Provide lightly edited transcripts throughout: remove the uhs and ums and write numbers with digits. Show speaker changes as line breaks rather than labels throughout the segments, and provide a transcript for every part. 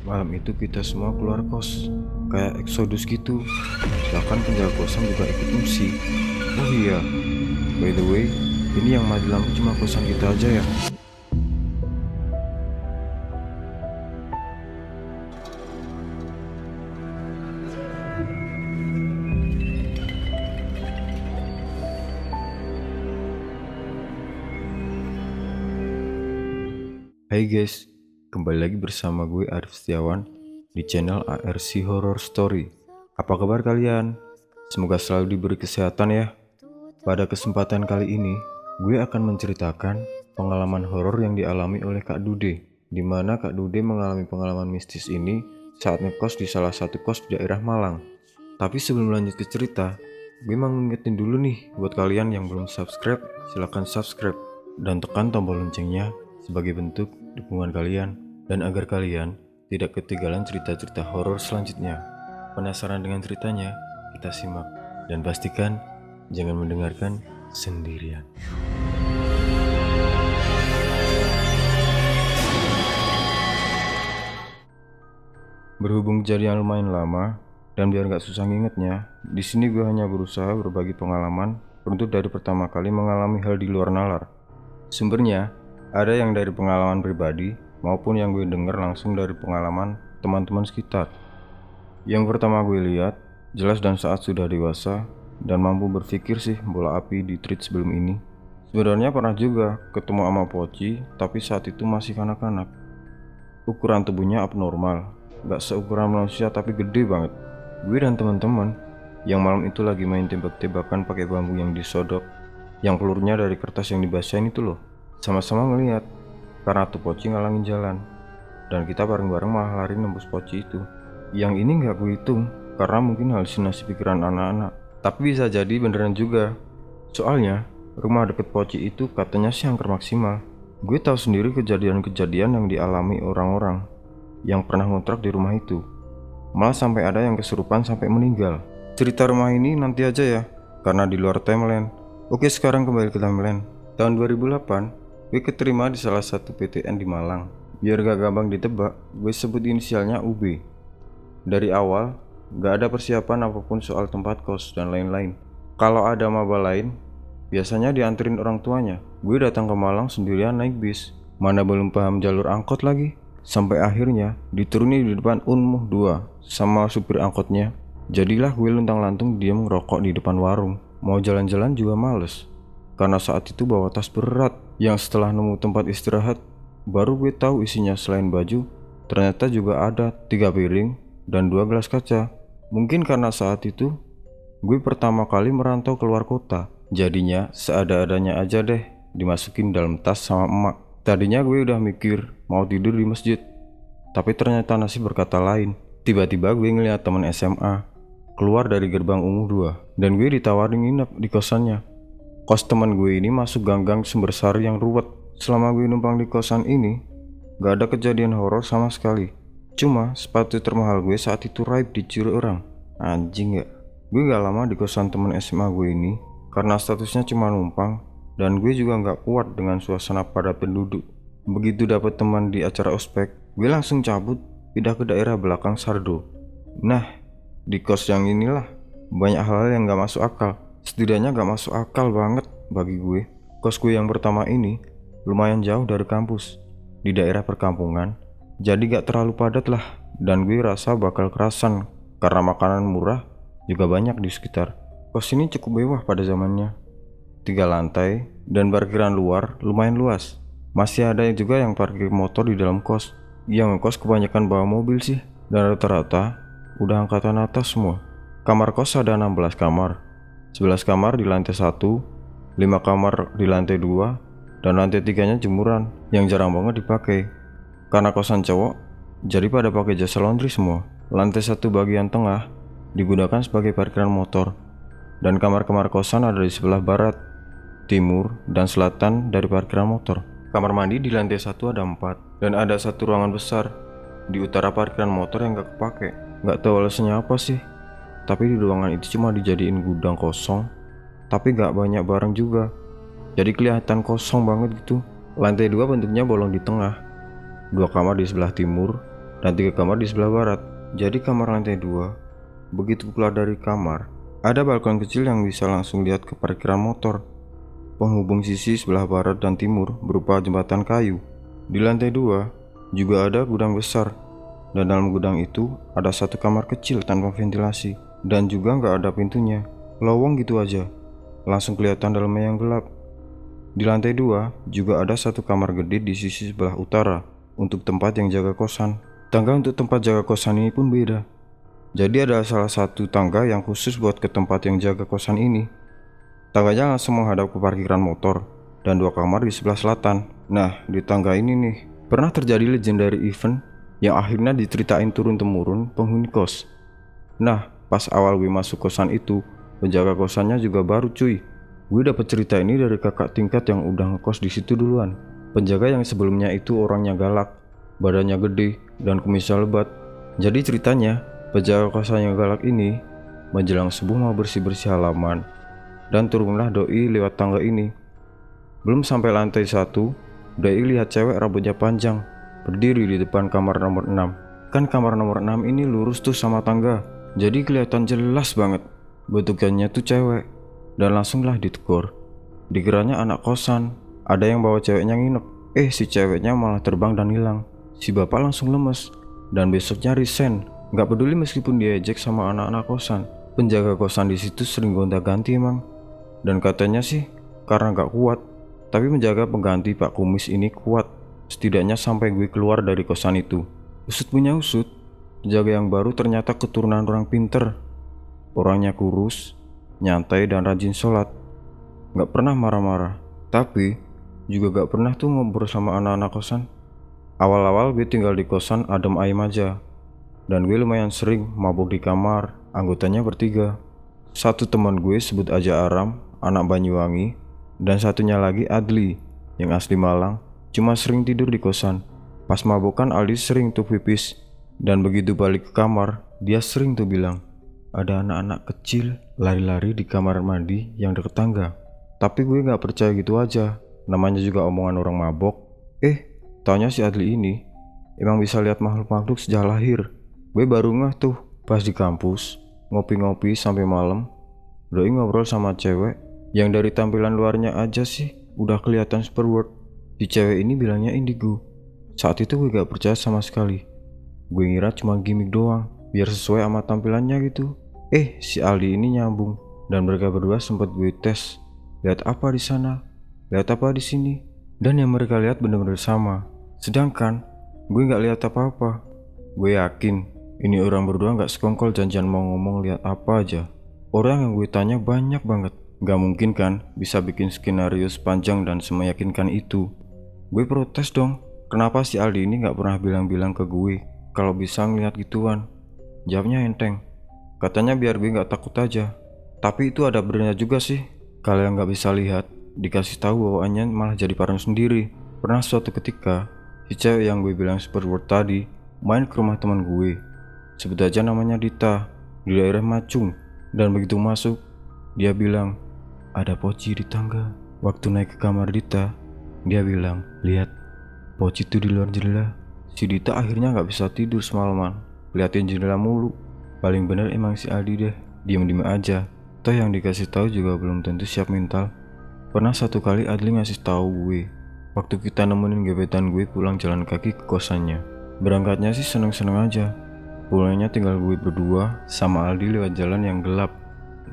Malam itu kita semua keluar kos, kayak eksodus gitu. Bahkan penjaga kosan juga ikut ngungsi. Oh iya, by the way, ini yang mati lampu cuma kosan kita aja ya? Hai guys, kembali lagi bersama gue Arif Setiawan di channel ARC Horror Story. Apa kabar kalian? Semoga selalu diberi kesehatan ya. Pada kesempatan kali ini, gue akan menceritakan pengalaman horor yang dialami oleh Kak Dude, di mana Kak Dude mengalami pengalaman mistis ini saat ngekos di salah satu kos di daerah Malang. Tapi sebelum lanjut ke cerita, gue mau ngingetin dulu nih buat kalian yang belum subscribe, silahkan subscribe dan tekan tombol loncengnya sebagai bentuk dukungan kalian dan agar kalian tidak ketinggalan cerita-cerita horor selanjutnya. Penasaran dengan ceritanya? Kita simak dan pastikan jangan mendengarkan sendirian. Berhubung kejadian lumayan lama dan biar gak susah ngingetnya, di sini gue hanya berusaha berbagi pengalaman untuk dari pertama kali mengalami hal di luar nalar. Sumbernya ada yang dari pengalaman pribadi maupun yang gue dengar langsung dari pengalaman teman-teman sekitar. Yang pertama gue lihat jelas dan saat sudah dewasa dan mampu berpikir sih bola api di treat sebelum ini. Sebenarnya pernah juga ketemu sama Poci, tapi saat itu masih kanak-kanak. Ukuran tubuhnya abnormal, gak seukuran manusia tapi gede banget. Gue dan teman-teman yang malam itu lagi main tembak-tembakan pakai bambu yang disodok, yang pelurunya dari kertas yang dibasahin itu loh. Sama-sama ngeliat, karena tuh Poci ngalangin jalan, dan kita bareng-bareng malah lari nembus Poci itu. Yang ini gak gue hitung, karena mungkin halusinasi pikiran anak-anak. Tapi bisa jadi beneran juga. Soalnya, rumah deket Poci itu katanya sih angker maksimal. Gue tahu sendiri kejadian-kejadian yang dialami orang-orang yang pernah ngontrak di rumah itu. Malah sampai ada yang kesurupan sampai meninggal. Cerita rumah ini nanti aja ya, karena di luar timeline. Oke, sekarang kembali ke timeline. Tahun 2008, gue keterima di salah satu PTN di Malang. Biar gak gampang ditebak, gue sebut inisialnya UB. Dari awal, gak ada persiapan apapun soal tempat kos dan lain-lain. Kalau ada maba lain, biasanya dianterin orang tuanya. Gue datang ke Malang sendirian naik bis. Mana belum paham jalur angkot lagi. Sampai akhirnya dituruni di depan Unmuh 2 sama supir angkotnya. Jadilah gue luntang-lantung diam ngerokok di depan warung. Mau jalan-jalan juga males, karena saat itu bawa tas berat yang setelah nemu tempat istirahat, baru gue tahu isinya selain baju, ternyata juga ada 3 piring dan 2 gelas kaca. Mungkin karena saat itu gue pertama kali merantau keluar kota, jadinya seada-adanya aja deh dimasukin dalam tas sama emak. Tadinya gue udah mikir mau tidur di masjid, tapi ternyata nasib berkata lain. Tiba-tiba gue ngeliat teman SMA keluar dari gerbang Ungu 2 dan gue ditawarin nginep di kosannya. Kos teman gue ini masuk gang-gang Sumbersari yang ruwet. Selama gue numpang di kosan ini, gak ada kejadian horor sama sekali. Cuma sepatu termahal gue saat itu raib dicuri orang. Anjing gak? Gue gak lama di kosan teman SMA gue ini karena statusnya cuma numpang, dan gue juga gak kuat dengan suasana padat penduduk. Begitu dapat teman di acara ospek, gue langsung cabut pindah ke daerah belakang Sardo. Nah, di kos yang inilah banyak hal yang gak masuk akal. Setidaknya gak masuk akal banget bagi gue. Kos gue yang pertama ini lumayan jauh dari kampus, di daerah perkampungan, jadi gak terlalu padat lah. Dan gue rasa bakal kerasan karena makanan murah juga banyak di sekitar. Kos ini cukup mewah pada zamannya, 3 lantai dan parkiran luar lumayan luas. Masih ada juga yang parkir motor di dalam kos. Yang ngekos kebanyakan bawa mobil sih, dan rata-rata udah angkatan atas semua. Kamar kos ada 16 kamar, 11 kamar di lantai 1, 5 kamar di lantai 2, dan lantai 3-nya jemuran yang jarang banget dipakai. Karena kosan cowok, jadi pada pakai jasa laundry semua. Lantai 1 bagian tengah digunakan sebagai parkiran motor, dan kamar-kamar kosan ada di sebelah barat, timur, dan selatan dari parkiran motor. Kamar mandi di lantai 1 ada 4, dan ada 1 ruangan besar di utara parkiran motor yang gak kepake. Gak tahu alasannya apa sih, tapi di ruangan itu cuma dijadiin gudang kosong, tapi gak banyak barang juga, jadi kelihatan kosong banget gitu. Lantai 2 bentuknya bolong di tengah, 2 kamar di sebelah timur, dan 3 kamar di sebelah barat. Jadi kamar lantai 2, begitu keluar dari kamar, ada balkon kecil yang bisa langsung lihat ke parkiran motor. Penghubung sisi sebelah barat dan timur berupa jembatan kayu. Di lantai 2 juga ada gudang besar, dan dalam gudang itu ada satu kamar kecil tanpa ventilasi, dan juga nggak ada pintunya. Lowong gitu aja, langsung kelihatan dalamnya yang gelap. Di lantai 2 juga ada satu kamar gede di sisi sebelah utara untuk tempat yang jaga kosan. Tangga untuk tempat jaga kosan ini pun beda. Jadi ada salah satu tangga yang khusus buat ke tempat yang jaga kosan ini. Tangganya langsung menghadap ke parkiran motor, dan 2 kamar di sebelah selatan. Nah, di tangga ini nih, pernah terjadi legendary event yang akhirnya diceritain turun-temurun penghuni kos. Nah, pas awal gue masuk kosan itu, penjaga kosannya juga baru cuy. Gue dapet cerita ini dari kakak tingkat yang udah ngekos di situ duluan. Penjaga yang sebelumnya itu orangnya galak, badannya gede, dan kumisnya lebat. Jadi ceritanya, penjaga kosan yang galak ini menjelang subuh mau bersih-bersih halaman, dan turunlah doi lewat tangga ini. Belum sampai lantai 1, doi lihat cewek rambutnya panjang berdiri di depan kamar nomor 6. Kan kamar nomor 6 ini lurus tuh sama tangga, jadi kelihatan jelas banget bentukannya tuh cewek. Dan langsunglah ditegur. Dikiranya anak kosan, ada yang bawa ceweknya nginep. Si ceweknya malah terbang dan hilang. Si bapak langsung lemes, dan besoknya resign. Gak peduli meskipun diejek sama anak-anak kosan. Penjaga kosan di situ sering gonta-ganti emang. Dan katanya sih karena gak kuat, tapi menjaga pengganti Pak Kumis ini kuat. Setidaknya sampai gue keluar dari kosan itu. Usut punya usut, penjaga yang baru ternyata keturunan orang pinter. Orangnya kurus, nyantai, dan rajin sholat. Gak pernah marah-marah, tapi juga gak pernah tuh ngobrol sama anak-anak kosan. Awal-awal gue tinggal di kosan adem ayem aja, dan gue lumayan sering mabuk di kamar. Anggotanya bertiga. Satu teman gue sebut aja Aram, anak Banyuwangi, dan satunya lagi Adli, yang asli Malang, cuma sering tidur di kosan. Pas mabukan Aldi sering tuh pipis, dan begitu balik ke kamar, dia sering tuh bilang, ada anak-anak kecil lari-lari di kamar mandi yang deket tangga. Tapi gue gak percaya gitu aja, namanya juga omongan orang mabok. Taunya si Adli ini emang bisa lihat makhluk-makhluk sejak lahir. Gue baru ngeh tuh pas di kampus, ngopi-ngopi sampai malam. Doi ngobrol sama cewek yang dari tampilan luarnya aja sih udah kelihatan super world. Si cewek ini bilangnya indigo. Saat itu gue gak percaya sama sekali. Gue ngira cuma gimmick doang, biar sesuai sama tampilannya gitu. Si Aldi ini nyambung, dan mereka berdua sempat gue tes. Lihat apa di sana, lihat apa di sini, dan yang mereka lihat benar-benar sama. Sedangkan gue nggak lihat apa-apa. Gue yakin ini orang berdua nggak sekongkol janjian mau ngomong lihat apa aja. Orang yang gue tanya banyak banget. Gak mungkin kan bisa bikin skenario sepanjang dan semeyakinkan itu. Gue protes dong. Kenapa si Aldi ini nggak pernah bilang-bilang ke gue kalau bisa ngeliat gituan? Jawabnya enteng. Katanya biar gue gak takut aja. Tapi itu ada benernya juga sih. Kalau yang gak bisa lihat, dikasih tahu bawaannya malah jadi parno sendiri. Pernah suatu ketika, si cewek yang gue bilang super world tadi main ke rumah teman gue. Sebut aja namanya Dita, di daerah Macung. Dan begitu masuk, dia bilang, ada poci di tangga. Waktu naik ke kamar Dita, dia bilang, lihat, poci itu di luar jendela. Si Dita akhirnya gak bisa tidur semalaman, liatin jendela mulu. Paling bener emang si Aldi deh, diem-diem aja. Toh yang dikasih tahu juga belum tentu siap mental. Pernah satu kali Adli ngasih tahu gue, waktu kita nemenin gebetan gue pulang jalan kaki ke kosannya. Berangkatnya sih seneng-seneng aja. Pulangnya tinggal gue berdua sama Aldi lewat jalan yang gelap.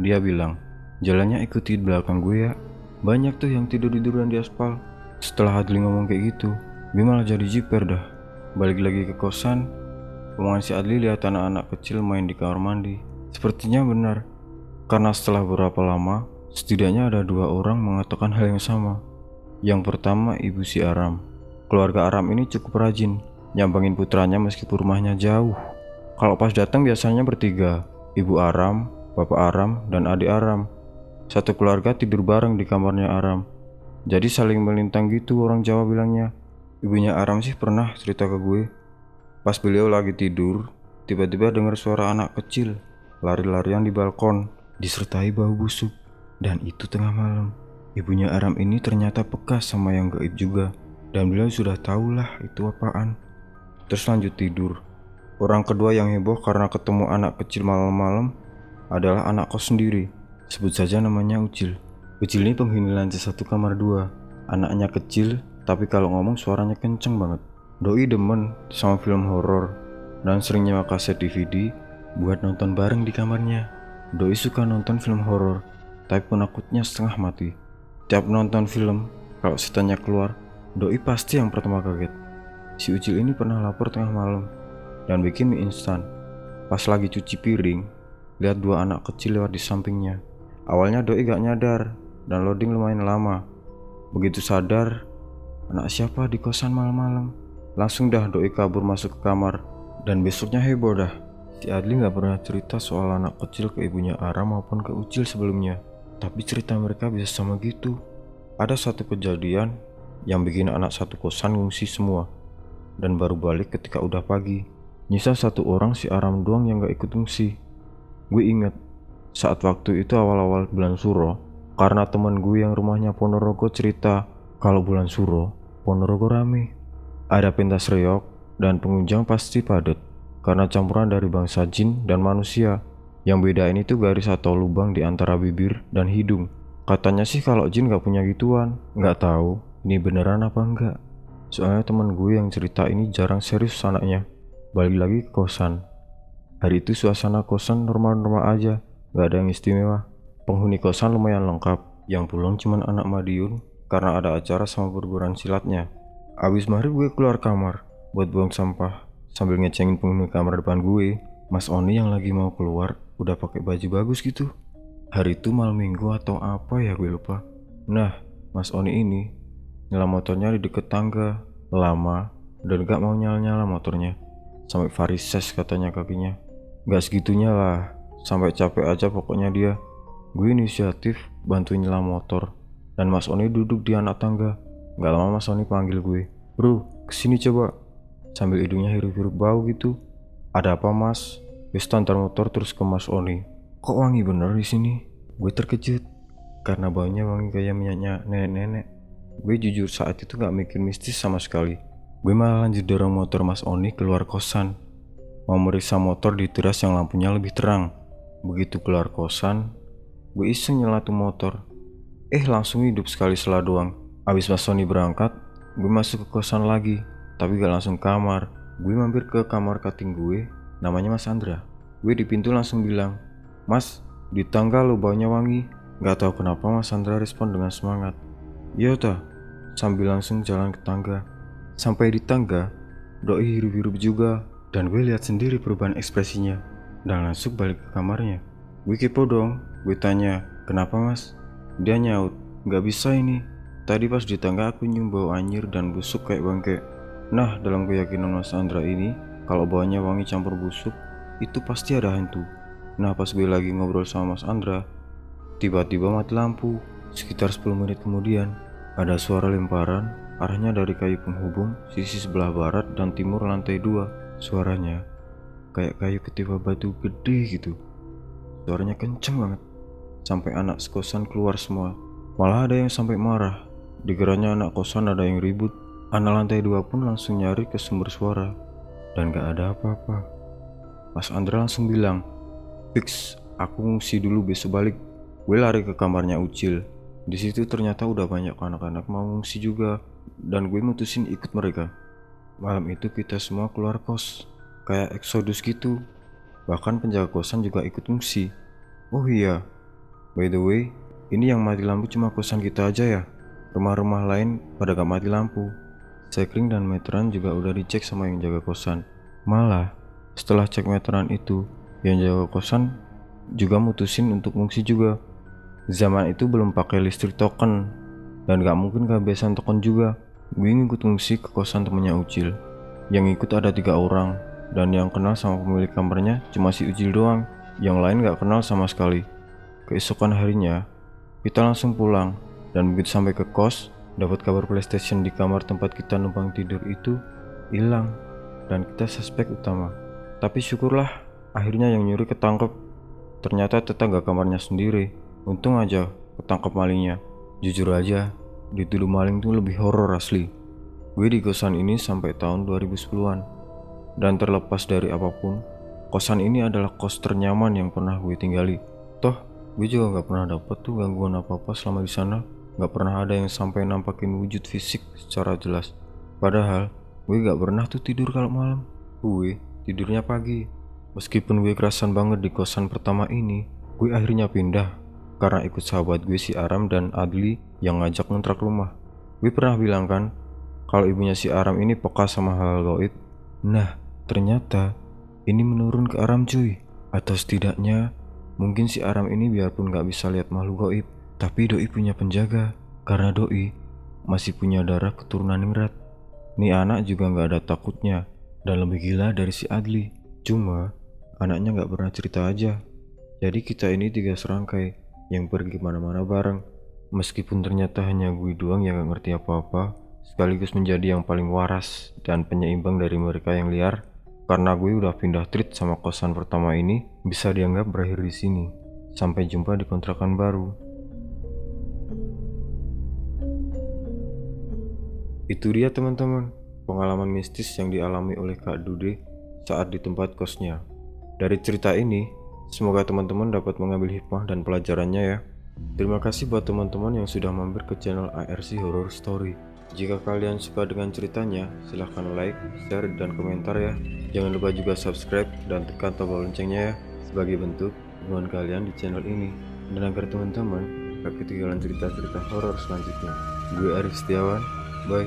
Dia bilang, jalannya ikuti di belakang gue ya. Banyak tuh yang tidur-tiduran di aspal. Setelah Adli ngomong kayak gitu, gue malah jadi jiper dah. Balik lagi ke kosan, omongan si Adli lihat anak-anak kecil main di kamar mandi. Sepertinya benar, karena setelah beberapa lama, setidaknya ada 2 orang mengatakan hal yang sama. Yang pertama ibu si Aram. Keluarga Aram ini cukup rajin, nyambangin putranya meskipun rumahnya jauh. Kalau pas datang biasanya bertiga, ibu Aram, bapak Aram, dan adik Aram. Satu keluarga tidur bareng di kamarnya Aram. Jadi saling melintang gitu orang Jawa bilangnya. Ibunya Aram sih pernah cerita ke gue. Pas beliau lagi tidur, tiba-tiba dengar suara anak kecil lari-larian di balkon, disertai bau busuk. Dan itu tengah malam. Ibunya Aram ini ternyata peka sama yang gaib juga, dan beliau sudah tahulah itu apaan. Terus lanjut tidur. Orang kedua yang heboh karena ketemu anak kecil malam-malam adalah anak kos sendiri. Sebut saja namanya Ucil. Ucil ini penghuni lantai 1 kamar 2. Anaknya kecil, tapi kalau ngomong suaranya kenceng banget. Doi demen sama film horor dan sering nyewa kaset DVD buat nonton bareng di kamarnya. Doi suka nonton film horor, tapi penakutnya setengah mati. Tiap nonton film, kalau setannya keluar, Doi pasti yang pertama kaget. Si Ucil ini pernah lapor tengah malam dan bikin mie instan. Pas lagi cuci piring, lihat 2 anak kecil lewat di sampingnya. Awalnya Doi gak nyadar dan loading lumayan lama. Begitu sadar, anak siapa di kosan malam-malam? Langsung dah Doi kabur masuk ke kamar. Dan besoknya heboh dah. Si Adli gak pernah cerita soal anak kecil ke ibunya Ara maupun ke Ucil sebelumnya. Tapi cerita mereka bisa sama gitu. Ada satu kejadian yang bikin anak satu kosan ngungsi semua dan baru balik ketika udah pagi. Nyisa 1 orang si Aram doang yang gak ikut ngungsi. Gue inget saat waktu itu awal-awal bulan Suro, karena temen gue yang rumahnya Ponorogo cerita kalau bulan Suro Ponorogo rame. Ada pentas reog dan pengunjung pasti padat karena campuran dari bangsa jin dan manusia. Yang bedain itu garis atau lubang di antara bibir dan hidung. Katanya sih kalau jin gak punya gituan. Gak tahu ini beneran apa enggak. Soalnya temen gue yang cerita ini jarang serius anaknya. Balik lagi ke kosan. Hari itu suasana kosan normal-normal aja, gak ada yang istimewa. Penghuni kosan lumayan lengkap, yang pulang cuman anak Madiun karena ada acara sama perguruan silatnya. Abis maghrib gue keluar kamar buat buang sampah sambil ngecengin penghuni kamar depan gue. Mas Oni yang lagi mau keluar udah pakai baju bagus gitu. Hari itu malam minggu atau apa ya gue lupa. Nah, Mas Oni ini nyala motornya di deket tangga, lama dan gak mau nyala-nyala motornya. Sampai varises katanya kakinya. Gak segitunya lah, sampai capek aja pokoknya dia. Gue inisiatif bantuin nyala motor dan Mas Oni duduk di anak tangga. Gak lama Mas Oni panggil gue, "Bro, kesini coba." Sambil hidungnya hirup-hirup bau gitu. "Ada apa mas?" Gue antar motor terus ke Mas Oni. "Kok wangi bener di sini?" Gue terkejut karena baunya wangi kayak minyaknya nenek-nenek. Gue jujur saat itu gak mikir mistis sama sekali. Gue malah lanjut dorong motor Mas Oni keluar kosan, mau meriksa motor di teras yang lampunya lebih terang. Begitu keluar kosan, gue iseng nyala tuh motor. Langsung hidup sekali setelah doang. Abis Mas Oni berangkat, gue masuk ke kosan lagi, tapi gak langsung kamar. Gue mampir ke kamar cutting gue, namanya Mas Andra. Gue di pintu langsung bilang, "Mas, di tangga lo baunya wangi." Gak tahu kenapa Mas Andra respon dengan semangat. "Iya ta," sambil langsung jalan ke tangga. Sampai di tangga, Doi hirup-hirup juga, dan gue lihat sendiri perubahan ekspresinya, dan langsung balik ke kamarnya. Gue kepo dong, gue tanya, "Kenapa mas?" Dia nyaut, "Gak bisa ini. Tadi pas di tangga aku nyium bau anyir dan busuk kayak bangke." Nah, dalam keyakinan Mas Andra ini, kalau baunya wangi campur busuk, itu pasti ada hantu. Nah, pas gue lagi ngobrol sama Mas Andra, tiba-tiba mati lampu. Sekitar 10 menit kemudian, ada suara lemparan. Arahnya dari kayu penghubung sisi sebelah barat dan timur lantai 2. Suaranya kayak kayu ketipa batu gede gitu. Suaranya kenceng banget, sampai anak sekosan keluar semua. Malah ada yang sampai marah. Dikiranya anak kosan ada yang ribut. Anak lantai 2 pun langsung nyari ke sumber suara, dan gak ada apa-apa. Mas Andra langsung bilang, "Fix, aku ngungsi dulu, besok balik." Gue lari ke kamarnya Ucil. Di situ ternyata udah banyak anak-anak mau ngungsi juga, dan gue mutusin ikut mereka. Malam itu kita semua keluar kos, kayak eksodus gitu. Bahkan penjaga kosan juga ikut ngungsi. Oh iya, by the way, ini yang mati lampu cuma kosan kita aja ya. Rumah-rumah lain pada gak mati lampu. Sekring dan meteran juga udah dicek sama yang jaga kosan. Malah, setelah cek meteran itu, yang jaga kosan juga mutusin untuk ngungsi juga. Zaman itu belum pakai listrik token, dan gak mungkin kehabisan token juga. Gue ngikut ngungsi ke kosan temennya Ucil. Yang ikut ada 3 orang, dan yang kenal sama pemilik kamarnya cuma si Ucil doang. Yang lain gak kenal sama sekali. Keesokan harinya, kita langsung pulang, dan begitu sampai ke kos, dapat kabar PlayStation di kamar tempat kita numpang tidur itu hilang, dan kita suspek utama. Tapi syukurlah, akhirnya yang nyuri ketangkep. Ternyata tetangga kamarnya sendiri. Untung aja ketangkep malingnya. Jujur aja, dituduh maling tuh lebih horor asli. Gue di kosan ini sampai tahun 2010-an. Dan terlepas dari apapun, kosan ini adalah kos ternyaman yang pernah gue tinggali. Toh, gue juga gak pernah dapet tuh gangguan apa-apa selama di sana. Gak pernah ada yang sampai nampakin wujud fisik secara jelas. Padahal, gue gak pernah tuh tidur kalau malam. Gue tidurnya pagi. Meskipun gue kerasan banget di kosan pertama ini, gue akhirnya pindah karena ikut sahabat gue si Aram dan Adli yang ngajak ngontrak rumah. Gue pernah bilang kan, kalau ibunya si Aram ini peka sama hal gaib. Nah, ternyata ini menurun ke Aram cuy. Atau setidaknya, mungkin si Aram ini biarpun gak bisa lihat makhluk gaib, tapi Doi punya penjaga. Karena Doi masih punya darah keturunan ningrat. Nih anak juga gak ada takutnya dan lebih gila dari si Adli. Cuma anaknya gak pernah cerita aja. Jadi kita ini 3 serangkai yang pergi kemana-mana bareng. Meskipun ternyata hanya gue doang yang gak ngerti apa-apa, sekaligus menjadi yang paling waras dan penyeimbang dari mereka yang liar. Karena gue udah pindah treat sama kosan pertama ini, bisa dianggap berakhir di sini. Sampai jumpa di kontrakan baru. Itu dia teman-teman, pengalaman mistis yang dialami oleh Kak Dude saat di tempat kosnya. Dari cerita ini, semoga teman-teman dapat mengambil hikmah dan pelajarannya ya. Terima kasih buat teman-teman yang sudah mampir ke channel ARC Horror Story. Jika kalian suka dengan ceritanya, silahkan like, share, dan komentar ya. Jangan lupa juga subscribe dan tekan tombol loncengnya ya, sebagai bentuk dukungan kalian di channel ini. Dan agar teman-teman gak ketinggalan cerita-cerita horor selanjutnya. Gue Arif Setiawan, bye.